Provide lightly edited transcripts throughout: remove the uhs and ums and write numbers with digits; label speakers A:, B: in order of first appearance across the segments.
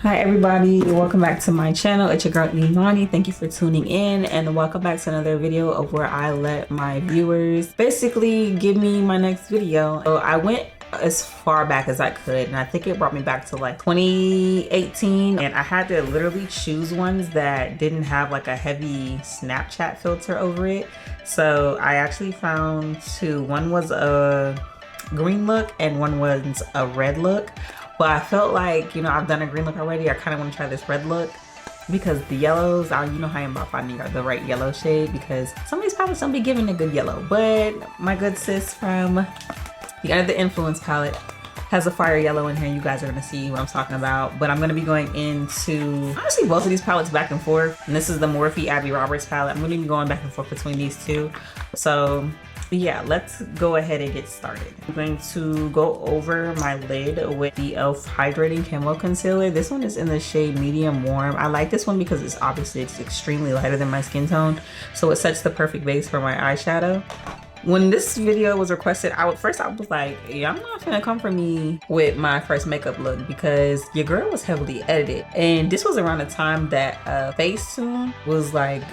A: Hi everybody, welcome back to my channel. It's your girl Imani. Thank you for tuning in and welcome back to another video of where I let my viewers basically give me my next video. So I went as far back as I could and I think it brought me back to like 2018, and I had to literally choose ones that didn't have like a heavy Snapchat filter over it. So I actually found two. One was a green look and one was a red look. But I felt like, you know, I've done a green look already. I kind of want to try this red look because the yellows, you know how I am about finding the right yellow shade, because some of these palettes don't be giving a good yellow. But my good sis from the Under the Influence palette has a fire yellow in here. You guys are going to see what I'm talking about. But I'm going to be going into, honestly, both of these palettes back and forth. And this is the Morphe Abby Roberts palette. I'm going to be going back and forth between these two. So yeah, let's go ahead and get started. I'm going to go over my lid with the e.l.f. Hydrating Camo Concealer. This one is in the shade Medium Warm. I like this one because it's extremely lighter than my skin tone, so it sets the perfect base for my eyeshadow. When this video was requested, I was like, yeah, I'm not gonna come for me with my first makeup look because your girl was heavily edited. And this was around the time that Facetune was like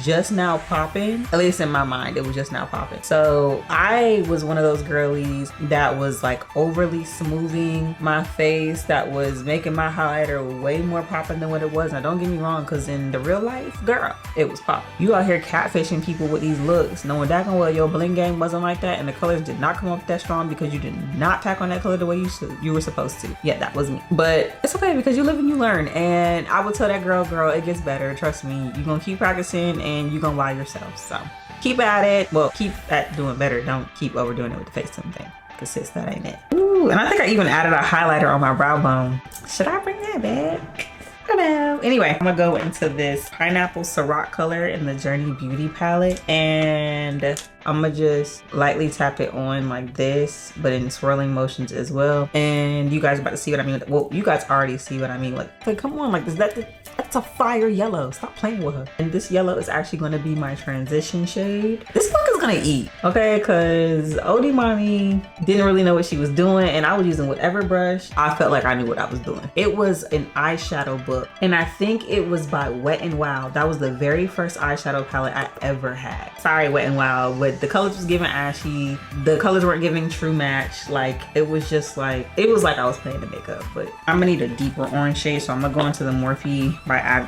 A: just now popping. At least in my mind, it was just now popping. So I was one of those girlies that was like overly smoothing my face, that was making my highlighter way more popping than what it was. Now don't get me wrong, because in the real life, girl, it was popping. You out here catfishing people with these looks, knowing that well your bling game wasn't like that, and the colors did not come up that strong because you did not pack on that color the way you were supposed to. Yeah, that was me. But it's okay because you live and you learn. And I would tell that girl, it gets better. Trust me. You're gonna keep practicing and you're gonna wow yourself. So keep at it. Well, keep at doing better. Don't keep overdoing it with the Facetune thing, because sis, that ain't it. Ooh, and I think I even added a highlighter on my brow bone. Should I bring that back? I don't know. Anyway, I'm gonna go into this Pineapple Ciroc color in the Journey Beauty palette, and I'm gonna just lightly tap it on like this, but in swirling motions as well. And you guys are about to see what I mean. Well, you guys already see what I mean. Like come on, like that's a fire yellow. Stop playing with her. And this yellow is actually gonna be my transition shade. This look is gonna eat, okay? Because old Imani didn't really know what she was doing, and I was using whatever brush. I felt like I knew what I was doing. It was an eyeshadow book, and I think it was by Wet n Wild. That was the very first eyeshadow palette I ever had. Sorry, Wet n Wild, but the colors was giving ashy. The colors weren't giving true match. Like it was just like, it was like I was playing the makeup. But I'm gonna need a deeper orange shade, so I'm gonna go into the Morphe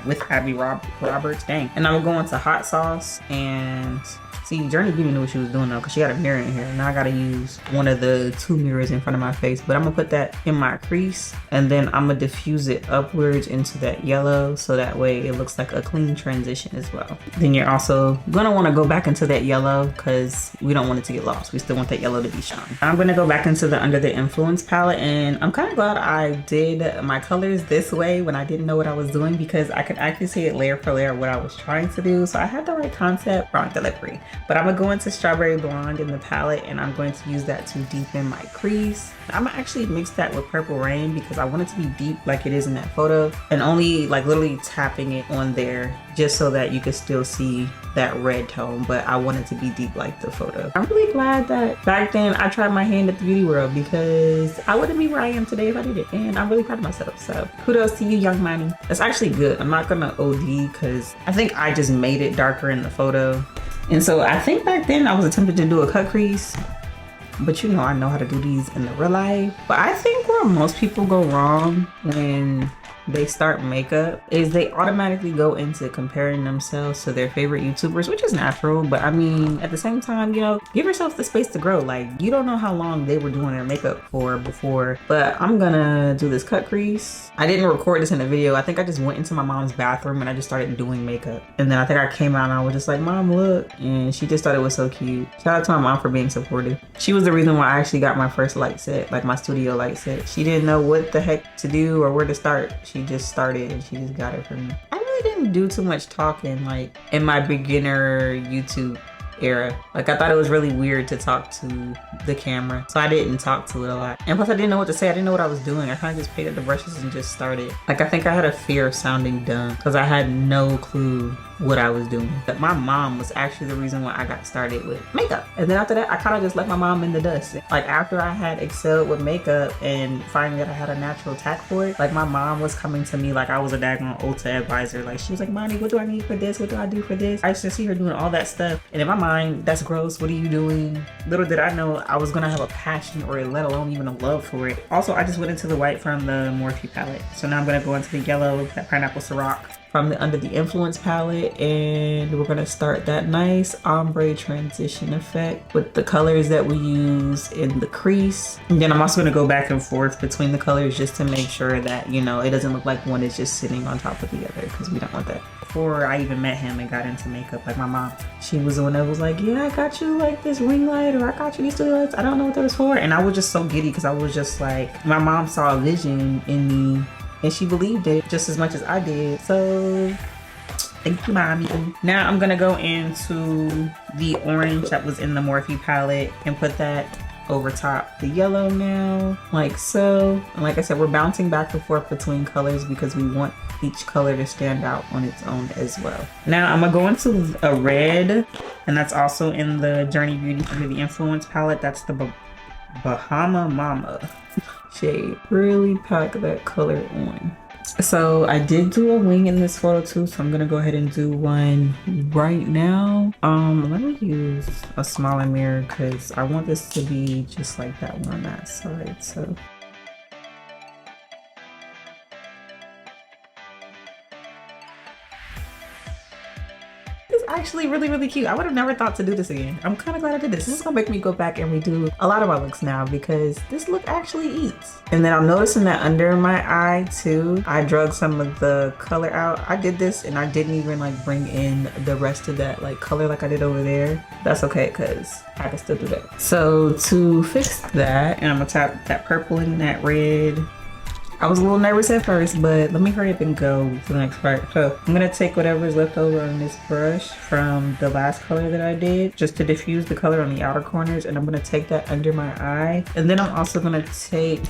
A: with Abby Roberts. Dang. And I'm gonna go into Hot Sauce. And see, Journey Beauty knew what she was doing though, because she got a mirror in here. Now I gotta use one of the two mirrors in front of my face. But I'm gonna put that in my crease, and then I'm gonna diffuse it upwards into that yellow, so that way it looks like a clean transition as well. Then you're also gonna wanna go back into that yellow because we don't want it to get lost. We still want that yellow to be shine. I'm gonna go back into the Under the Influence palette, and I'm kind of glad I did my colors this way when I didn't know what I was doing, because I could actually see it layer for layer what I was trying to do. So I had the right concept, wrong delivery. But I'm gonna go into Strawberry Blonde in the palette, and I'm going to use that to deepen my crease. I'm gonna actually mix that with Purple Rain because I want it to be deep like it is in that photo, and only like literally tapping it on there just so that you can still see that red tone, but I want it to be deep like the photo. I'm really glad that back then I tried my hand at the beauty world, because I wouldn't be where I am today if I did it, and I'm really proud of myself. So kudos to you, young Imani. That's actually good. I'm not gonna OD because I think I just made it darker in the photo. And so I think back then I was attempting to do a cut crease, but you know I know how to do these in the real life. But I think where most people go wrong when they start makeup is they automatically go into comparing themselves to their favorite YouTubers, which is natural. But I mean, at the same time, you know, give yourself the space to grow. Like, you don't know how long they were doing their makeup for before. But I'm gonna do this cut crease. I didn't record this in a video. I think I just went into my mom's bathroom and I just started doing makeup. And then I think I came out and I was just like, Mom, look. And she just thought it was so cute. Shout out to my mom for being supportive. She was the reason why I actually got my first light set, like my studio light set. She didn't know what the heck to do or where to start. She just started and she just got it for me. I really didn't do too much talking like in my beginner YouTube era. Like I thought it was really weird to talk to the camera, so I didn't talk to it a lot. And plus I didn't know what to say. I didn't know what I was doing. I kind of just painted the brushes and just started. Like I think I had a fear of sounding dumb because I had no clue what I was doing. But my mom was actually the reason why I got started with makeup. And then after that, I kind of just left my mom in the dust. Like after I had excelled with makeup and finding that I had a natural tact for it, like my mom was coming to me like I was a daggone Ulta advisor. Like she was like, Monty, what do I need for this? What do I do for this? I used to see her doing all that stuff. And in my mind, that's gross. What are you doing? Little did I know I was gonna have a passion or let alone even a love for it. Also, I just went into the white from the Morphe palette. So now I'm gonna go into the yellow, that pineapple Ciroc from the Under the Influence palette, and we're gonna start that nice ombre transition effect with the colors that we use in the crease. And then I'm also gonna go back and forth between the colors just to make sure that, you know, it doesn't look like one is just sitting on top of the other, because we don't want that. Before I even met him and got into makeup, like my mom, she was the one that was like, yeah, I got you like this ring light, or I got you these two lights. I don't know what that was for. And I was just so giddy because I was just like, my mom saw a vision in me and she believed it just as much as I did. So thank you, mommy. Now I'm gonna go into the orange that was in the Morphe palette and put that over top the yellow now, like so. And like I said, we're bouncing back and forth between colors because we want each color to stand out on its own as well. Now I'm gonna go into a red, and that's also in the Journey Beauty Under the Influence palette. That's the Bahama Mama shade. Really pack that color on. So I did do a wing in this photo too, so I'm gonna go ahead and do one right now. Let me use a smaller mirror because I want this to be just like that one on that side. So actually really cute. I would have never thought to do this again. I'm kind of glad I did this. This is gonna make me go back and redo a lot of my looks now because this look actually eats. And then I'm noticing that under my eye too, I drug some of the color out. I did this and I didn't even like bring in the rest of that like color like I did over there. That's okay because I can still do that. So to fix that, and I'm gonna tap that purple and that red. I was a little nervous at first, but let me hurry up and go to the next part. So I'm gonna take whatever's left over on this brush from the last color that I did, just to diffuse the color on the outer corners, and I'm gonna take that under my eye. And then I'm also gonna take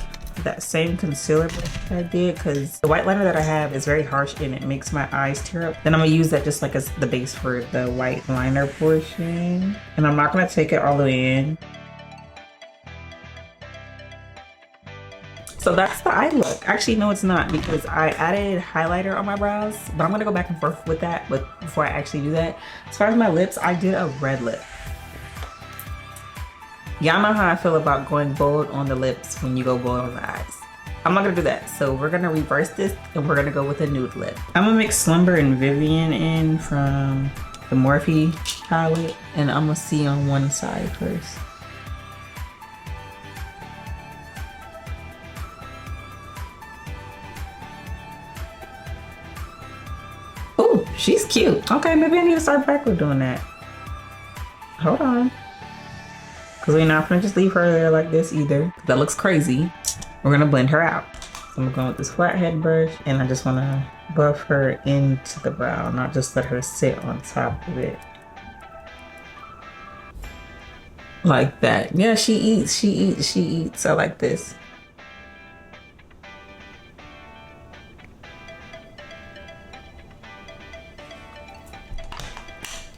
A: that same concealer brush that I did, because the white liner that I have is very harsh and it makes my eyes tear up. Then I'm gonna use that just like as the base for the white liner portion. And I'm not gonna take it all the way in. So that's the eye look. Actually, no, it's not, because I added highlighter on my brows, but I'm gonna go back and forth with that. But before I actually do that, as far as my lips, I did a red lip. Y'all know how I feel about going bold on the lips when you go bold on the eyes. I'm not gonna do that. So we're gonna reverse this and we're gonna go with a nude lip. I'm gonna mix Slumber and Vivian in from the Morphe palette, and I'm gonna see on one side first. Oh, she's cute. Okay, maybe I need to start back with doing that. Hold on. Because we're not gonna just leave her there like this either. That looks crazy. We're gonna blend her out. So I'm going with this flathead brush, and I just wanna buff her into the brow, not just let her sit on top of it. Like that. Yeah, she eats. I like this.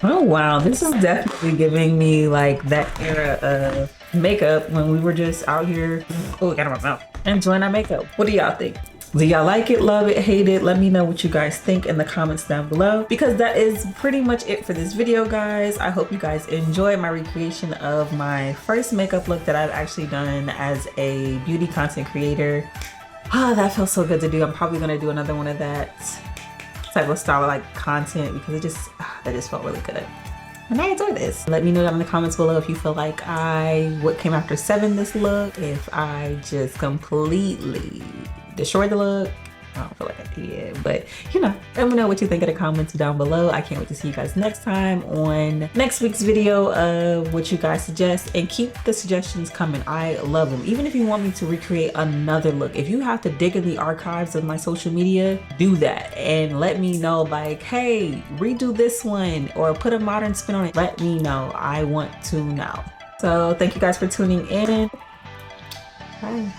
A: Oh wow, this is definitely giving me like that era of makeup when we were just out here, oh, got it myself, enjoying our makeup. What do y'all think? Do y'all like it, love it, hate it? Let me know what you guys think in the comments down below, because that is pretty much it for this video, guys. I hope you guys enjoyed my recreation of my first makeup look that I've actually done as a beauty content creator. Ah, that feels so good to do. I'm probably gonna do another one of that type of style of like content, because it just that just felt really good and I enjoyed this. Let me know down in the comments below if you feel like what came after 7 this look, if I just completely destroyed the look. I don't feel like I did, but you know, let me know what you think in the comments down below. I can't wait to see you guys next time on next week's video of what you guys suggest, and keep the suggestions coming. I love them. Even if you want me to recreate another look, if you have to dig in the archives of my social media, do that and let me know, like, hey, redo this one or put a modern spin on it. Let me know. I want to know. So thank you guys for tuning in. Bye.